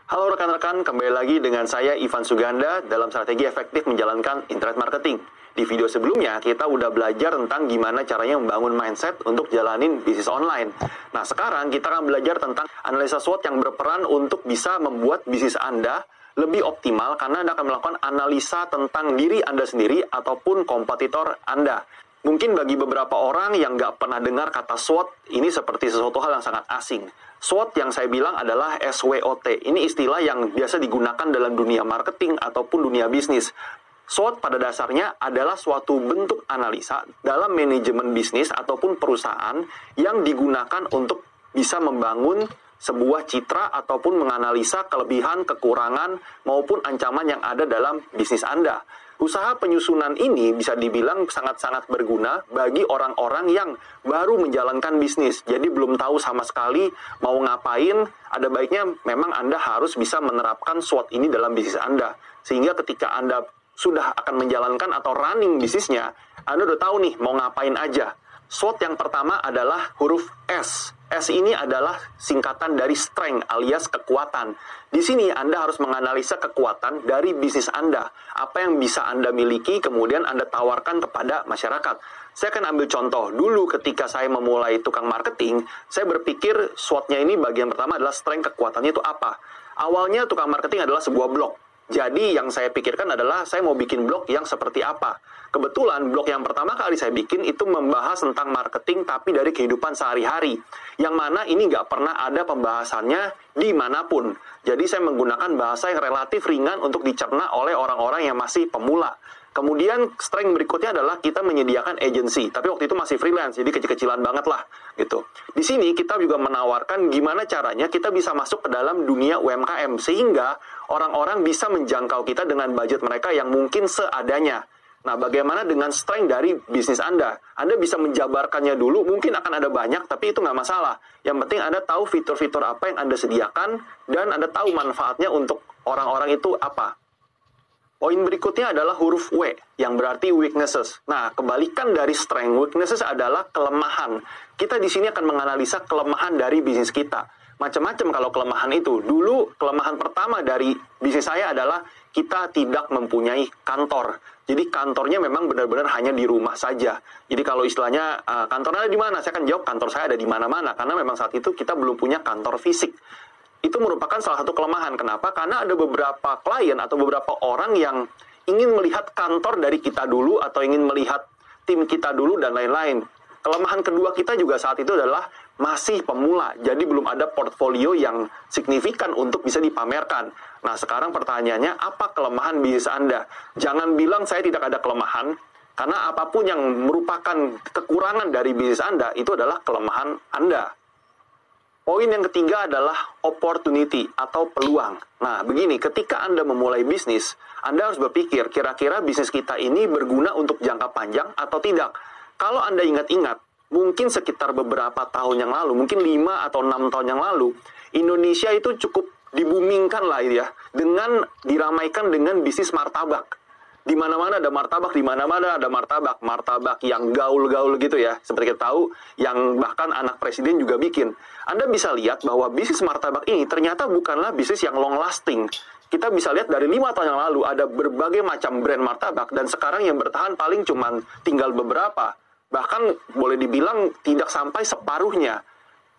Halo rekan-rekan, kembali lagi dengan saya Ivan Suganda dalam strategi efektif menjalankan internet marketing. Di video sebelumnya, kita udah belajar tentang gimana caranya membangun mindset untuk jalanin bisnis online. Nah, sekarang kita akan belajar tentang analisa SWOT yang berperan untuk bisa membuat bisnis Anda lebih optimal karena Anda akan melakukan analisa tentang diri Anda sendiri ataupun kompetitor Anda. Mungkin bagi beberapa orang yang nggak pernah dengar kata SWOT, ini seperti sesuatu hal yang sangat asing. SWOT yang saya bilang adalah SWOT. Ini istilah yang biasa digunakan dalam dunia marketing ataupun dunia bisnis. SWOT pada dasarnya adalah suatu bentuk analisa dalam manajemen bisnis ataupun perusahaan yang digunakan untuk bisa membangun sebuah citra ataupun menganalisa kelebihan, kekurangan, maupun ancaman yang ada dalam bisnis Anda. Usaha penyusunan ini bisa dibilang sangat-sangat berguna bagi orang-orang yang baru menjalankan bisnis. Jadi belum tahu sama sekali mau ngapain, ada baiknya memang Anda harus bisa menerapkan SWOT ini dalam bisnis Anda. Sehingga ketika Anda sudah akan menjalankan atau running bisnisnya, Anda udah tahu nih mau ngapain aja. SWOT yang pertama adalah huruf S. S ini adalah singkatan dari strength alias kekuatan. Di sini Anda harus menganalisa kekuatan dari bisnis Anda. Apa yang bisa Anda miliki, kemudian Anda tawarkan kepada masyarakat. Saya akan ambil contoh. Dulu ketika saya memulai tukang marketing, saya berpikir SWOT-nya ini bagian pertama adalah strength, kekuatannya itu apa. Awalnya tukang marketing adalah sebuah blog. Jadi yang saya pikirkan adalah saya mau bikin blog yang seperti apa. Kebetulan blog yang pertama kali saya bikin itu membahas tentang marketing tapi dari kehidupan sehari-hari. Yang mana ini nggak pernah ada pembahasannya dimanapun. Jadi saya menggunakan bahasa yang relatif ringan untuk dicerna oleh orang-orang yang masih pemula. Kemudian strength berikutnya adalah kita menyediakan agency, tapi waktu itu masih freelance, jadi kecil-kecilan banget lah, gitu. Di sini kita juga menawarkan gimana caranya kita bisa masuk ke dalam dunia UMKM, sehingga orang-orang bisa menjangkau kita dengan budget mereka yang mungkin seadanya. Nah, bagaimana dengan strength dari bisnis Anda? Anda bisa menjabarkannya dulu, mungkin akan ada banyak, tapi itu nggak masalah. Yang penting Anda tahu fitur-fitur apa yang Anda sediakan, dan Anda tahu manfaatnya untuk orang-orang itu apa. Poin berikutnya adalah huruf W, yang berarti weaknesses. Nah, kebalikan dari strength, weaknesses adalah kelemahan. Kita di sini akan menganalisa kelemahan dari bisnis kita. Macam-macam kalau kelemahan itu. Dulu, kelemahan pertama dari bisnis saya adalah kita tidak mempunyai kantor. Jadi kantornya memang benar-benar hanya di rumah saja. Jadi kalau istilahnya, kantornya ada di mana? Saya akan jawab kantor saya ada di mana-mana. Karena memang saat itu kita belum punya kantor fisik. Itu merupakan salah satu kelemahan. Kenapa? Karena ada beberapa klien atau beberapa orang yang ingin melihat kantor dari kita dulu atau ingin melihat tim kita dulu dan lain-lain. Kelemahan kedua kita juga saat itu adalah masih pemula. Jadi belum ada portfolio yang signifikan untuk bisa dipamerkan. Nah, sekarang pertanyaannya, apa kelemahan bisnis Anda? Jangan bilang saya tidak ada kelemahan, karena apapun yang merupakan kekurangan dari bisnis Anda, itu adalah kelemahan Anda. Poin yang ketiga adalah opportunity atau peluang. Nah, begini, ketika Anda memulai bisnis, Anda harus berpikir, kira-kira bisnis kita ini berguna untuk jangka panjang atau tidak. Kalau Anda ingat-ingat, mungkin sekitar beberapa tahun yang lalu, mungkin 5 atau 6 tahun yang lalu, Indonesia itu cukup dibumingkan lah ya, dengan diramaikan dengan bisnis martabak. Di mana-mana ada martabak, di mana-mana ada martabak yang gaul-gaul gitu ya. Seperti kita tahu, yang bahkan anak presiden juga bikin. Anda bisa lihat bahwa bisnis martabak ini ternyata bukanlah bisnis yang long lasting. Kita bisa lihat dari 5 tahun yang lalu ada berbagai macam brand martabak dan sekarang yang bertahan paling cuma tinggal beberapa. Bahkan boleh dibilang tidak sampai separuhnya.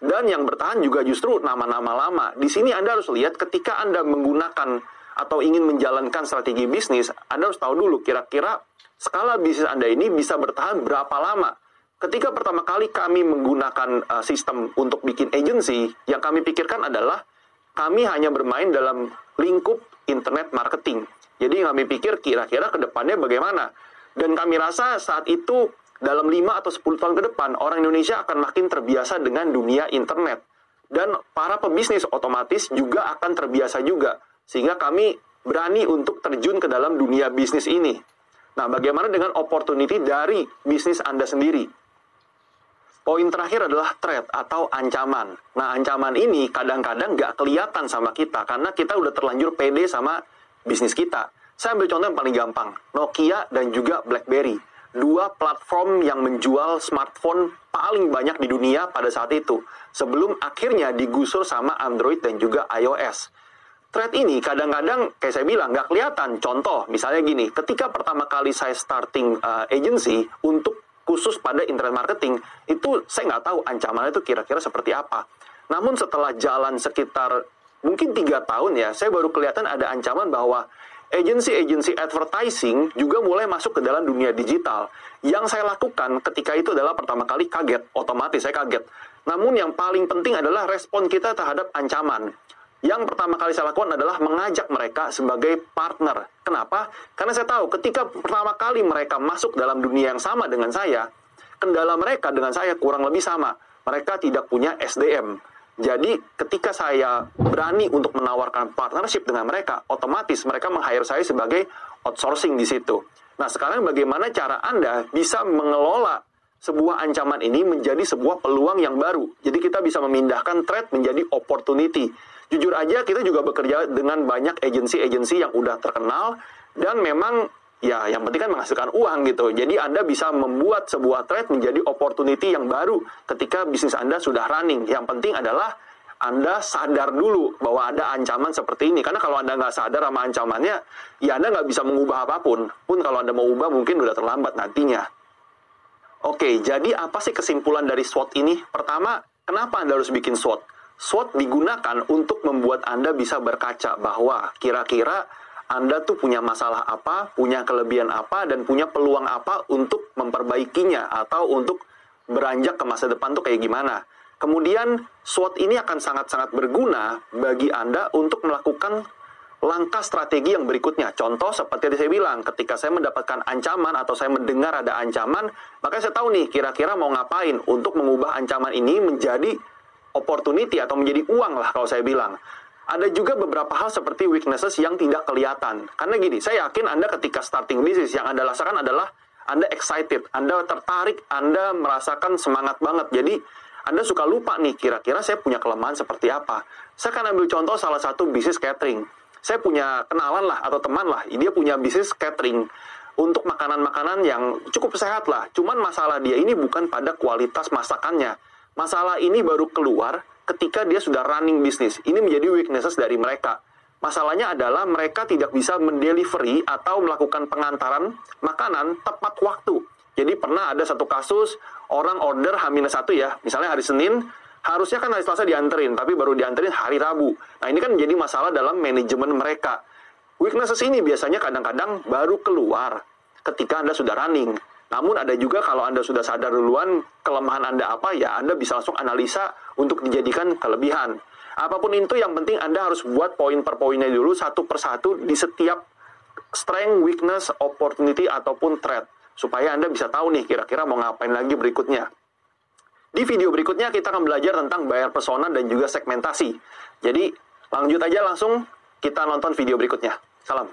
Dan yang bertahan juga justru nama-nama lama. Di sini Anda harus lihat ketika Anda menggunakan atau ingin menjalankan strategi bisnis, Anda harus tahu dulu kira-kira skala bisnis Anda ini bisa bertahan berapa lama. Ketika pertama kali kami menggunakan sistem untuk bikin agency, yang kami pikirkan adalah kami hanya bermain dalam lingkup internet marketing. Jadi kami pikir kira-kira ke depannya bagaimana. Dan kami rasa saat itu dalam 5 atau 10 tahun ke depan, orang Indonesia akan makin terbiasa dengan dunia internet. Dan para pebisnis otomatis juga akan terbiasa juga. Sehingga kami berani untuk terjun ke dalam dunia bisnis ini. Nah, bagaimana dengan opportunity dari bisnis Anda sendiri? Poin terakhir adalah threat atau ancaman. Nah, ancaman ini kadang-kadang nggak kelihatan sama kita karena kita udah terlanjur pede sama bisnis kita. Saya ambil contoh yang paling gampang, Nokia dan juga BlackBerry. 2 platform yang menjual smartphone paling banyak di dunia pada saat itu. Sebelum akhirnya digusur sama Android dan juga iOS. threat ini kadang-kadang kayak saya bilang nggak kelihatan. Contoh misalnya gini, ketika pertama kali saya starting agency untuk khusus pada internet marketing, itu saya nggak tahu ancamannya itu kira-kira seperti apa. Namun setelah jalan sekitar mungkin 3 tahun ya, saya baru kelihatan ada ancaman bahwa agency advertising juga mulai masuk ke dalam dunia digital. Yang saya lakukan ketika itu adalah pertama kali kaget, otomatis saya kaget. Namun yang paling penting adalah respon kita terhadap ancaman. Yang pertama kali saya lakukan adalah mengajak mereka sebagai partner. Kenapa? Karena saya tahu ketika pertama kali mereka masuk dalam dunia yang sama dengan saya, kendala mereka dengan saya kurang lebih sama. Mereka tidak punya SDM. Jadi ketika saya berani untuk menawarkan partnership dengan mereka, otomatis mereka meng-hire saya sebagai outsourcing di situ. Nah sekarang bagaimana cara Anda bisa mengelola sebuah ancaman ini menjadi sebuah peluang yang baru. Jadi kita bisa memindahkan threat menjadi opportunity. Jujur aja kita juga bekerja dengan banyak agensi-agensi yang udah terkenal dan memang ya yang penting kan menghasilkan uang gitu. Jadi Anda bisa membuat sebuah threat menjadi opportunity yang baru ketika bisnis Anda sudah running. Yang penting adalah Anda sadar dulu bahwa ada ancaman seperti ini. Karena kalau Anda nggak sadar sama ancamannya, ya Anda nggak bisa mengubah apapun. Pun kalau Anda mau ubah mungkin udah terlambat nantinya. Oke, jadi apa sih kesimpulan dari SWOT ini? Pertama, kenapa Anda harus bikin SWOT? SWOT digunakan untuk membuat Anda bisa berkaca bahwa kira-kira Anda tuh punya masalah apa, punya kelebihan apa, dan punya peluang apa untuk memperbaikinya atau untuk beranjak ke masa depan tuh kayak gimana. Kemudian SWOT ini akan sangat-sangat berguna bagi Anda untuk melakukan langkah strategi yang berikutnya. Contoh seperti yang saya bilang, ketika saya mendapatkan ancaman atau saya mendengar ada ancaman, maka saya tahu nih kira-kira mau ngapain untuk mengubah ancaman ini menjadi opportunity atau menjadi uang lah kalau saya bilang. Ada juga beberapa hal seperti weaknesses yang tidak kelihatan. Karena gini, saya yakin Anda ketika starting bisnis yang Anda rasakan adalah Anda excited, Anda tertarik, Anda merasakan semangat banget. Jadi Anda suka lupa nih kira-kira saya punya kelemahan seperti apa. Saya akan ambil contoh salah satu bisnis catering. Saya punya kenalan lah atau teman lah, dia punya bisnis catering untuk makanan-makanan yang cukup sehat lah. Cuman masalah dia ini bukan pada kualitas masakannya. Masalah ini baru keluar ketika dia sudah running bisnis. Ini menjadi weaknesses dari mereka. Masalahnya adalah mereka tidak bisa mendelivery atau melakukan pengantaran makanan tepat waktu. Jadi pernah ada satu kasus, orang order H-1 ya, misalnya hari Senin, harusnya kan hari Selasa dianterin, tapi baru dianterin hari Rabu. Nah ini kan menjadi masalah dalam manajemen mereka. Weaknesses ini biasanya kadang-kadang baru keluar ketika Anda sudah running. Namun ada juga kalau Anda sudah sadar duluan kelemahan Anda apa, ya Anda bisa langsung analisa untuk dijadikan kelebihan. Apapun itu yang penting Anda harus buat poin per poinnya dulu satu persatu di setiap strength, weakness, opportunity, ataupun threat. Supaya Anda bisa tahu nih kira-kira mau ngapain lagi berikutnya. Di video berikutnya kita akan belajar tentang buyer persona dan juga segmentasi. Jadi lanjut aja langsung kita nonton video berikutnya. Salam.